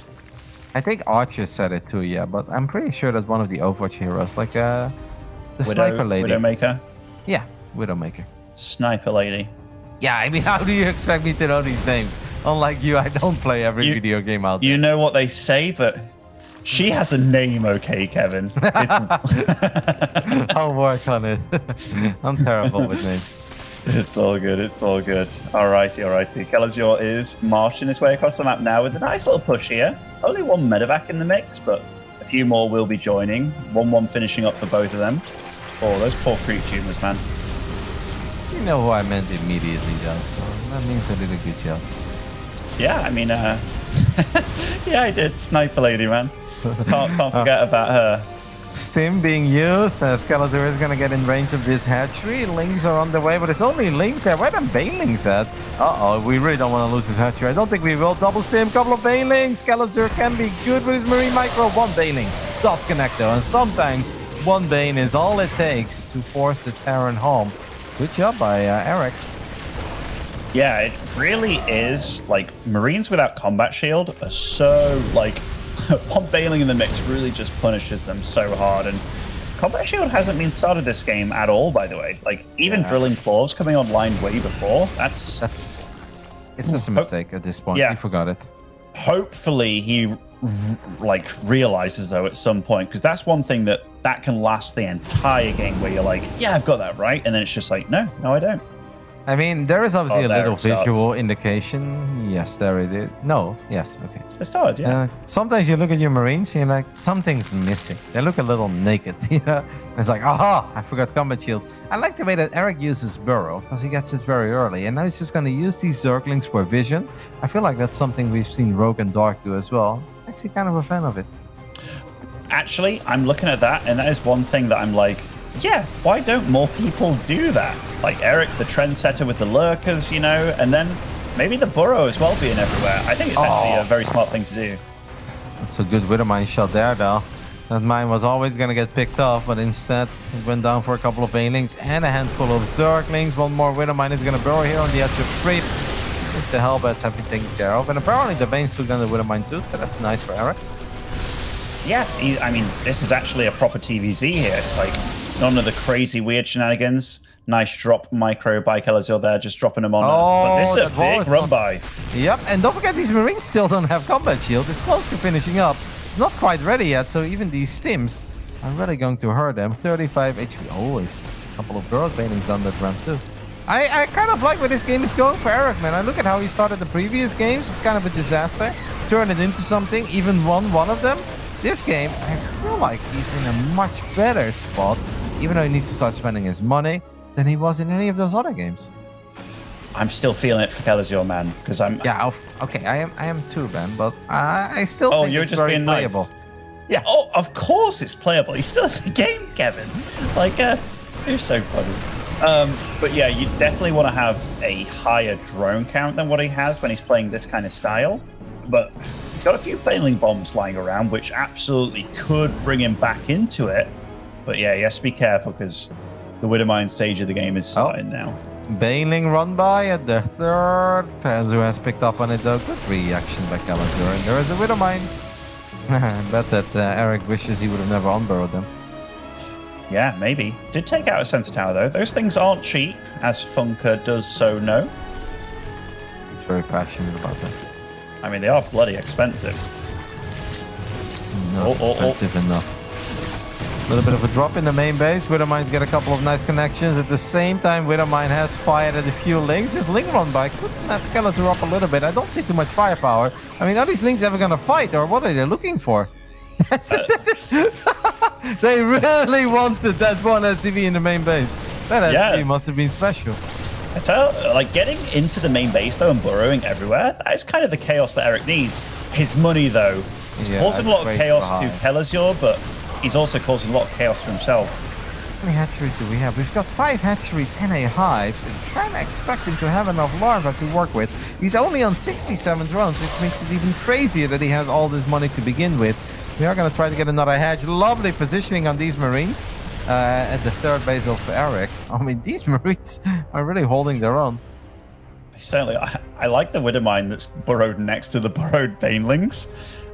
I think Archer said it too, yeah, but I'm pretty sure that's one of the Overwatch heroes, like the Sniper Lady. Widowmaker? Yeah, Widowmaker. Sniper Lady. Yeah, I mean, how do you expect me to know these names? Unlike you, I don't play every video game out there. You know what they say, but she has a name, okay, Kevin? I'll work on it. I'm terrible with names. It's all good. Alrighty. Kelazhur is marching his way across the map now with a nice little push here. Only 1 medevac in the mix, but a few more will be joining. 1-1 finishing up for both of them. Oh, those poor creep tumors, man. You know who I meant immediately, though, so that means I did a good job. Yeah, I mean, yeah, I did. Sniper Lady, man. Can't forget about her. Stim being used, as Kelazhur is going to get in range of this hatchery. Lings are on the way, but it's only Lings there. Where are the Banelings at? Uh-oh, we really don't want to lose this hatchery. I don't think we will. Double Stim, couple of Banelings. Kelazhur can be good with his Marine Micro. 1 Baneling does connect, though, and sometimes 1 Bane is all it takes to force the Terran home. Good job by Erik. Yeah, it really is. Like, Marines without combat shield are so, like, one Baneling in the mix really just punishes them so hard. And combat shield hasn't been started this game at all, by the way. Like, even drilling claws coming online way before. It's just a mistake at this point. Yeah. You forgot it. Hopefully he like realizes though at some point, because that's one thing that can last the entire game where you're like, yeah, I've got that right, and then it's just like, no, I don't. I mean, there is obviously a there little it starts. visual indication. Yes, there it is. No, yes, okay. It started, yeah. Sometimes you look at your Marines and you're like, something's missing. They look a little naked, you know? It's like, aha, I forgot combat shield. I like the way that Erik uses Burrow, because he gets it very early. And now he's just going to use these Zerglings for vision. I feel like that's something we've seen Rogue and Dark do as well. Actually kind of a fan of it. Actually, I'm looking at that, and that is one thing that I'm like, yeah, why don't more people do that? Like Erik, the trendsetter with the lurkers, you know, and then maybe the burrow as well being everywhere. I think it's actually a very smart thing to do. That's a good Widowmine shot there, though. That mine was always going to get picked off, but instead it went down for a couple of Banelings and a handful of Zerglings. One more Widowmine is going to burrow here on the edge of creep. At least the Hellbats have been taken care of. And apparently the Banes took down the Widowmine too, so that's nice for Erik. Yeah, I mean, this is actually a proper TVZ here. It's like none of the crazy weird shenanigans. Nice drop micro by Kelazhur there, just dropping him on. But this is a big run by. Yep, and don't forget these Marines still don't have combat shield. It's close to finishing up. It's not quite ready yet, so even these stims are really going to hurt them. 35 HP. Oh, it's a couple of Burrow Banelings on that ramp too. I kind of like where this game is going for Erik, man. I look at how he started the previous games, kind of a disaster. Turned it into something, even won one of them. This game, I feel like he's in a much better spot, even though he needs to start spending his money, than he was in any of those other games. I'm still feeling it for Kelazhur, man, because I'm... Yeah, okay, I am too, Ben, but I still think you're it's just very being playable. Nice. Yeah, oh, of course it's playable. He's still in the game, Kevin. Like, you're so funny. But yeah, you definitely want to have a higher drone count than what he has when he's playing this kind of style. But he's got a few Baneling bombs lying around, which absolutely could bring him back into it. But yeah, he has to be careful because the Widowmine stage of the game is starting now. Baneling run by at the third. Kelazhur has picked up on it though. Good reaction by Kelazhur. And there is a Widowmine. I bet that Erik wishes he would have never unburrowed them. Yeah, maybe. Did take out a sensor tower though. Those things aren't cheap, as Funker does so know. He's very passionate about that. I mean, they are bloody expensive. Not expensive enough. A little bit of a drop in the main base. Widowmines get a couple of nice connections. At the same time, Widowmine has fired at a few links. His link run by could mess Kelazhur up a little bit. I don't see too much firepower. I mean, are these links ever going to fight, or what are they looking for? They really wanted that one SCV in the main base. That SCV must have been special. I tell, like, getting into the main base, though, and burrowing everywhere, that is kind of the chaos that Erik needs. His money, though, is causing a lot of chaos to Kelazhur, but he's also causing a lot of chaos to himself. How many hatcheries do we have? We've got 5 hatcheries and a hive, so you can't expect him to have enough larvae to work with. He's only on 67 drones, which makes it even crazier that he has all this money to begin with. We are going to try to get another hatch. Lovely positioning on these Marines at the third base of Erik. I mean, these Marines are really holding their own. Certainly, I like the Widowmine that's burrowed next to the burrowed Banelings.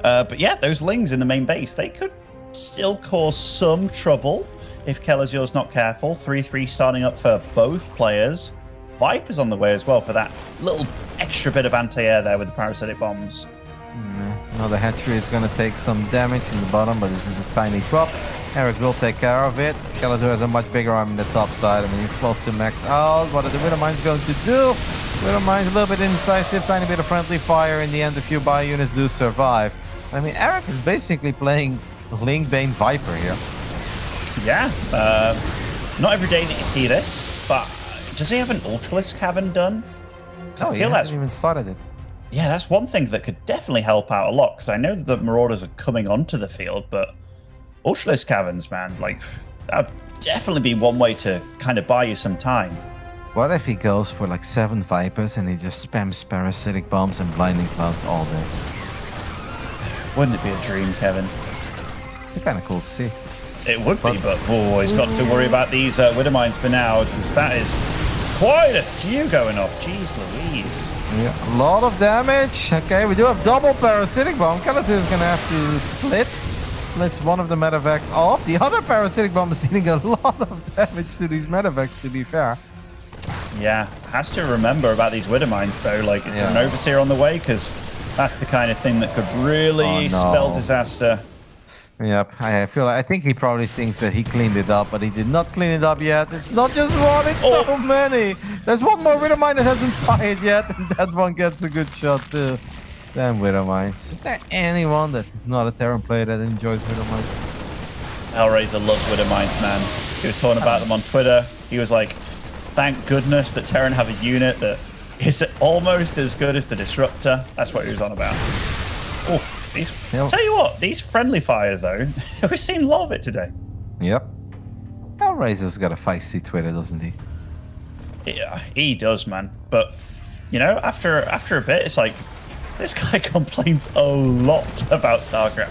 But yeah, those lings in the main base, they could still cause some trouble if Kelazhur's not careful. 3-3 starting up for both players. Viper's on the way as well for that little extra bit of anti-air there with the parasitic bombs. Another hatchery is going to take some damage in the bottom, but this is a tiny drop. Erik will take care of it. Kelazhur has a much bigger arm in the top side. I mean, he's close to max out. What are the Widowmines going to do? Widowmines a little bit indecisive, tiny bit of friendly fire. In the end, a few bio units do survive. I mean, Erik is basically playing Lingbane Viper here. Yeah, not every day that you see this, but does he have an Ultralisk cavern done? Oh, he hasn't even started it. Yeah, that's one thing that could definitely help out a lot, because I know that the Marauders are coming onto the field, but Ultralisk caverns, man, like, that would definitely be one way to kind of buy you some time. What if he goes for like 7 Vipers and he just spams parasitic bombs and blinding clouds all day? Wouldn't it be a dream, Kevin? It's kind of cool to see. It would be, but he's got to worry about these Widowmines for now, because that is quite a few going off. Jeez Louise. Yeah, a lot of damage. Okay, we do have double parasitic bomb. Kelazhur is gonna have to split. Splits one of the medevacs off. The other parasitic bomb is dealing a lot of damage to these medevacs, to be fair. Yeah, has to remember about these Widow Mines though. Like, is there an Overseer on the way? Because that's the kind of thing that could really spell disaster. Yep, I think he probably thinks that he cleaned it up, but he did not clean it up yet. It's not just one, it's so many. There's one more Widow Mine that hasn't fired yet, and that one gets a good shot too. Damn Widow Mines. Is there anyone that's not a Terran player that enjoys Widow Mines? Hellraiser loves Widow Mines, man. He was talking about them on Twitter. He was like, thank goodness that Terran have a unit that is almost as good as the Disruptor. That's what he was on about. Oh. Tell you what, these friendly fires though, we've seen a lot of it today. Yep. Hellraiser's got a feisty Twitter, doesn't he? Yeah, he does, man. But you know, after a bit, it's like this guy complains a lot about StarCraft.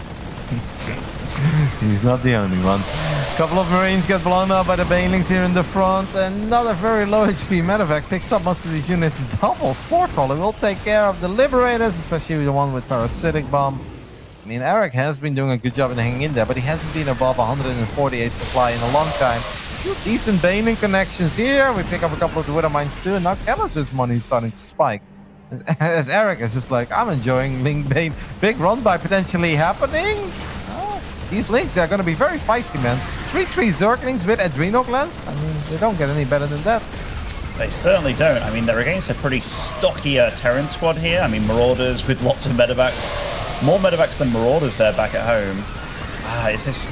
He's not the only one. A couple of Marines get blown up by the Banelings here in the front. Another very low HP medevac picks up most of these units. Double Sport Crawler will take care of the Liberators, especially the one with Parasitic Bomb. I mean, Erik has been doing a good job in hanging in there, but he hasn't been above 148 supply in a long time. Few decent Baneling connections here. We pick up a couple of the Widow Mines too, and now Kelazhur's money is starting to spike. As Erik is just like, I'm enjoying Ling Bane. Big run by potentially happening. These links, they're going to be very feisty, man. 3-3 Zerglings with Adrenal Glands. I mean, they don't get any better than that. They certainly don't. I mean, they're against a pretty stockier Terran squad here. I mean, Marauders with lots of medevacs. More medevacs than Marauders there back at home. Is this...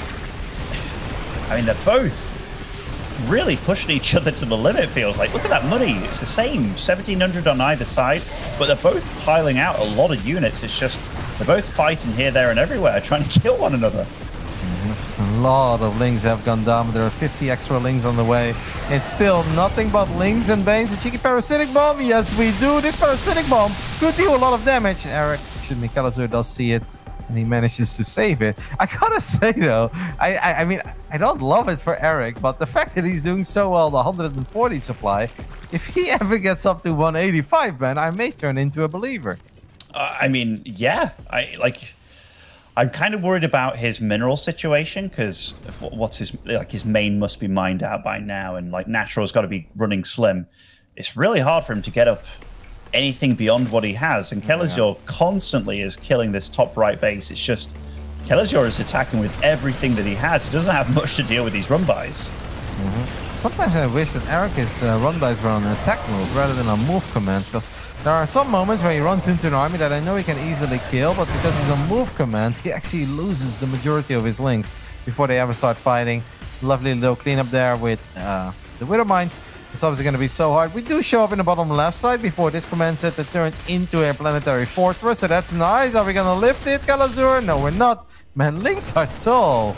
I mean, they're both really pushing each other to the limit, feels like. Look at that money. It's the same. 1,700 on either side. But they're both piling out a lot of units. It's just... they're both fighting here, there, and everywhere, trying to kill one another. A lot of Lings have gone down, but there are 50 extra Lings on the way. It's still nothing but Lings and Banes. A cheeky Parasitic Bomb. Yes, we do. This Parasitic Bomb could deal a lot of damage. Erik, Kelazhur does see it, and he manages to save it. I gotta say, though, I mean, I don't love it for Erik, but the fact that he's doing so well, the 140 supply, if he ever gets up to 185, man, I may turn into a believer. I mean, yeah, I'm kind of worried about his mineral situation because what's his main must be mined out by now, and like Natural's got to be running slim. It's really hard for him to get up anything beyond what he has, and Kelazhur constantly is killing this top right base. It's just Kelazhur is attacking with everything that he has. He doesn't have much to deal with these run-bys. Sometimes I wish that Erik's run-bys were on an attack move rather than a move command, because there are some moments where he runs into an army that I know he can easily kill, but because he's a move command, he actually loses the majority of his links before they ever start fighting. Lovely little cleanup there with the Widow Mines. It's obviously going to be so hard. We do show up in the bottom left side before this command set that turns into a planetary fortress, so that's nice. Are we going to lift it, Kelazhur? No, we're not. Man, links are so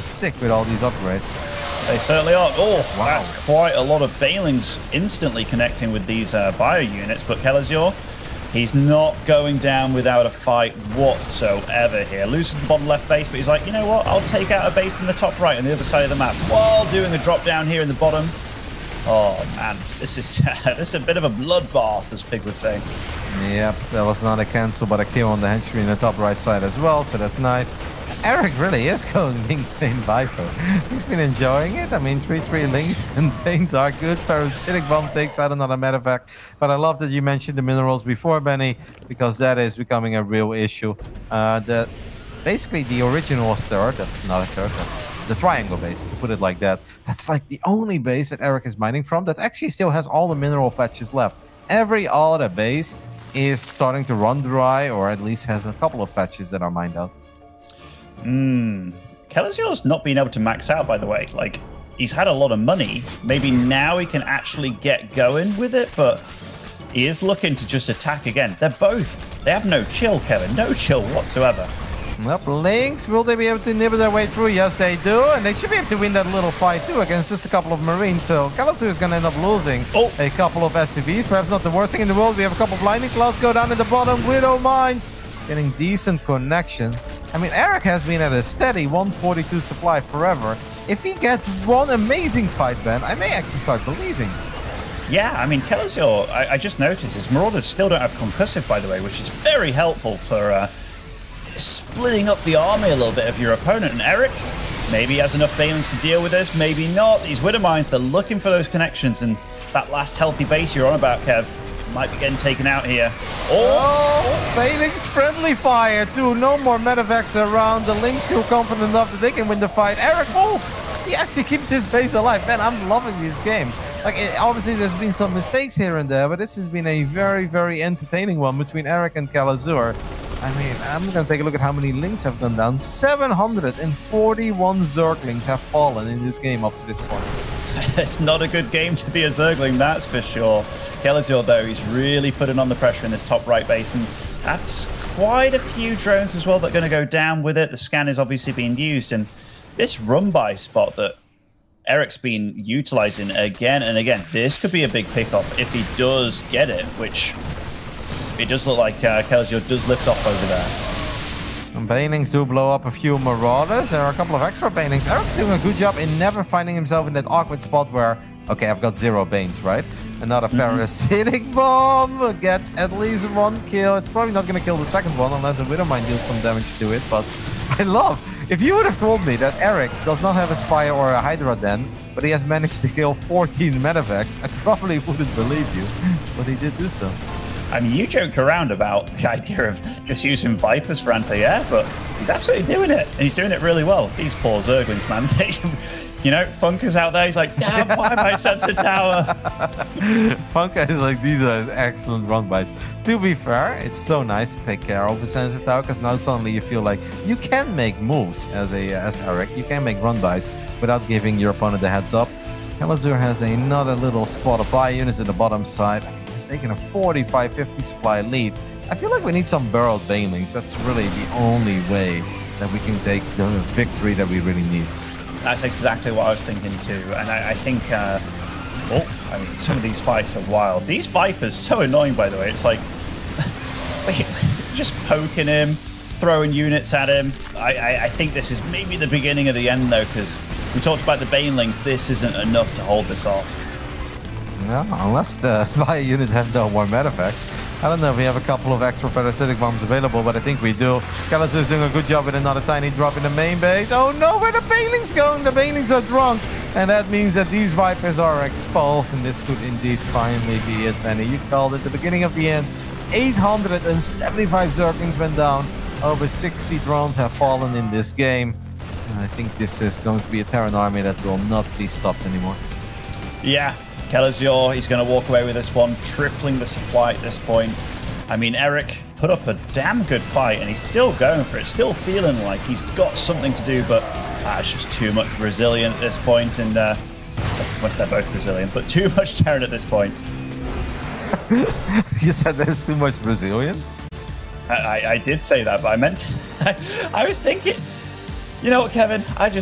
sick with all these upgrades. They certainly are. Oh, wow. That's quite a lot of Banelings instantly connecting with these bio units. But Kelazhur, he's not going down without a fight whatsoever here. Loses the bottom left base, but he's like, you know what? I'll take out a base in the top right on the other side of the map while doing a drop down here in the bottom. Oh, man. This is a bit of a bloodbath, as Pig would say. Yep, that was not a cancel, but a kill on the henchman in the top right side as well, so that's nice. Erik really is going Ling Bane Viper. He's been enjoying it. I mean, 3-3 Lings and Banes are good. Parasitic Bomb takes out another medevac. But I love that you mentioned the minerals before, Benny, because that is becoming a real issue. Basically, the original third, that's not a third, that's the triangle base, to put it like that. That's like the only base that Erik is mining from that actually still has all the mineral patches left. Every other base is starting to run dry, or at least has a couple of patches that are mined out. Kelazhur's not been able to max out, by the way. Like, he's had a lot of money. Maybe now he can actually get going with it, but he is looking to just attack again. They have no chill, Kevin. No chill whatsoever. Nope, Lynx, will they be able to nibble their way through? Yes, they do, and they should be able to win that little fight too against just a couple of Marines. So Kelazhur is going to end up losing a couple of SCVs. Perhaps not the worst thing in the world. We have a couple of Blinding Clouds go down in the bottom. Widow Mines getting decent connections. I mean, Erik has been at a steady 142 supply forever. If he gets one amazing fight, Ben, I may actually start believing. Yeah, I mean, Kelazhur, I just noticed his Marauders still don't have concussive, by the way, which is very helpful for splitting up the army a little bit of your opponent. And Erik, maybe he has enough Banelings to deal with this, maybe not. These Widow Mines, they're looking for those connections, and that last healthy base you're on about, Kev, might be getting taken out here. Oh, Banelings friendly fire too. No more medevacs around. The Lynx feel confident enough that they can win the fight. Erik holds. He actually keeps his base alive. Man, I'm loving this game. Like, obviously there's been some mistakes here and there, but this has been a very, very entertaining one between Erik and Kelazhur. I mean, I'm going to take a look at how many Lynx have gone down. 741 Zerglings have fallen in this game up to this point. It's not a good game to be a Zergling, that's for sure. Kelazhur, though, he's really putting on the pressure in this top right base, and that's quite a few drones as well that are going to go down with it. The scan is obviously being used, and this run-by spot that Erik's been utilizing again and again, this could be a big pick-off if he does get it, which it does look like Kelazhur does lift off over there. And Banelings do blow up a few Marauders. There are a couple of extra Banelings. Erik's doing a good job in never finding himself in that awkward spot where, okay, I've got 0 Banes, right? Another parasitic bomb gets at least 1 kill. It's probably not going to kill the second one unless a Widowmine deals some damage to it. But I love, if you would have told me that Erik does not have a Spire or a Hydra Den, but he has managed to kill 14 medevacs, I probably wouldn't believe you. But he did do so. I mean, you joked around about the idea of just using Vipers for anti-air, but he's absolutely doing it. And he's doing it really well. These poor Zerglings, man. You know, Funker's out there. He's like, damn, why am I sensor tower? Funker is like, these are excellent run bites. To be fair, it's so nice to take care of the sensor tower, because now suddenly you feel like you can make moves as Erik. You can make run bys without giving your opponent a heads up. Kelazhur has another little squad of fire units at the bottom side. He's taking a 45-50 supply lead. I feel like we need some burrowed Banelings. That's really the only way that we can take the victory that we really need. That's exactly what I was thinking too. And I think, I mean, some of these fights are wild. These Vipers, so annoying, by the way. It's like, just poking him, throwing units at him. I think this is maybe the beginning of the end, though, because we talked about the Banelings. This isn't enough to hold this off. No, unless the fire units have no more medeffects. I don't know if we have a couple of extra parasitic bombs available, but I think we do. Kelazhur is doing a good job with another tiny drop in the main base. Oh no, where are the Banelings going? The Banelings are drunk. And that means that these Vipers are exposed, and this could indeed finally be it, Benny. You called it the beginning of the end. 875 Zerglings went down. Over 60 drones have fallen in this game. And I think this is going to be a Terran army that will not be stopped anymore. Yeah. Kelazhur, he's going to walk away with this one, tripling the supply at this point. I mean, Erik put up a damn good fight, and he's still going for it, still feeling like he's got something to do, but it's just too much Brazilian at this point, and well, they're both Brazilian, but too much Terran at this point. You said there's too much Brazilian? I did say that, but I meant, I was thinking, you know what, Kevin,